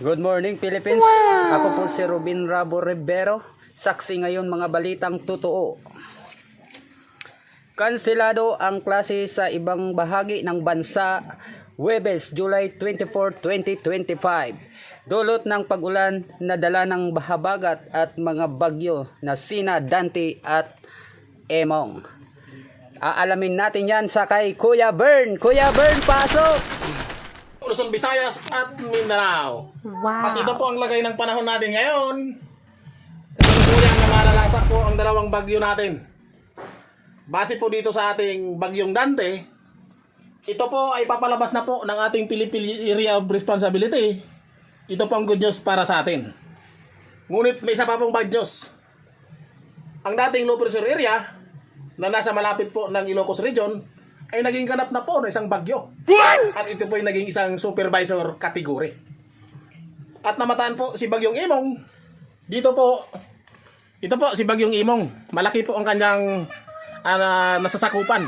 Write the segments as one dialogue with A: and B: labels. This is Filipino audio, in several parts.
A: Good morning Philippines. Ako po si Robin Rabo Rivero. Saksi ngayon mga balitang totoo. Kanselado ang klase sa ibang bahagi ng bansa Huwebes, July 24, 2025. Dulot ng pag-ulan na dala ng bahabagat at mga bagyo na sina Dante at Emong. Aalamin natin yan sa kay Kuya Bern. Kuya Bern, pasok!
B: Luzon, Visayas at Mindanao.
C: Wow.
B: At ito po ang lagay ng panahon natin ngayon. Kasalukuyang na malalasak po ang dalawang bagyo natin. Base po dito sa ating bagyong Dante, ito po ay papalabas na po ng ating Philippine Area of Responsibility. Ito po ang good news para sa atin. Ngunit may isa pa pong bad news. Ang dating low pressure area na nasa malapit po ng Ilocos Region ay naging ganap na po ng isang bagyo. At ito po ay naging isang supervisor category. At namataan po si Bagyong Imong. Ito po si Bagyong Imong. Malaki po ang kanyang nasasakupan.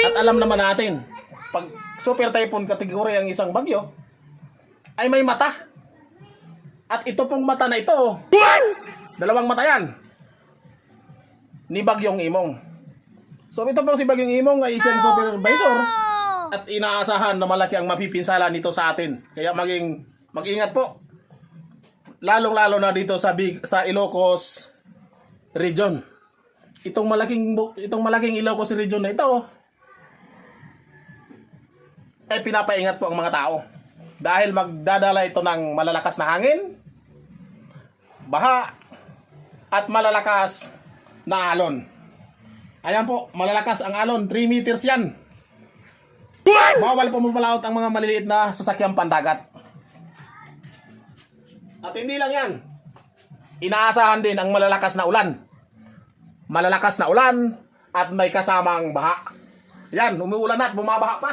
B: At alam naman natin, pag super typhoon category ang isang bagyo, ay may mata. At ito pong mata na ito, dalawang mata yan, ni Bagyong Imong. So ito po si Bagyong Imong ay isang supervisor at inaasahan na malaki ang mapipinsala nito sa atin. Kaya mag-ingat po. Lalong-lalo na dito sa Ilocos Region. Itong malaking Ilocos Region na ito ay pinapaingat po ang mga tao. Dahil magdadala ito ng malalakas na hangin, baha, at malalakas na alon. Ayan po, malalakas ang alon, 3 meters yan. Bawal po mapalaot ang mga maliliit na sasakyang pandagat. At hindi lang yan, inaasahan din ang malalakas na ulan. Malalakas na ulan at may kasamang baha. Yan, umuulan na at bumabaha pa.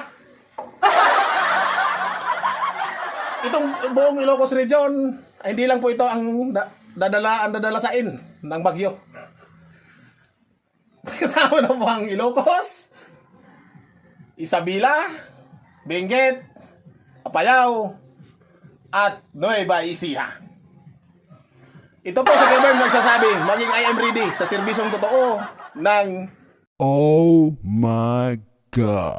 B: Itong buong Ilocos Region, ay hindi lang po ito ang dadalasain ng bagyo. Kasama na po ang Ilocos, Isabela, Benguet, Apayao, at Nueva Ecija. Ito po sa government nagsasabi, maging I am ready sa serbisyong totoo ng
D: Oh my God.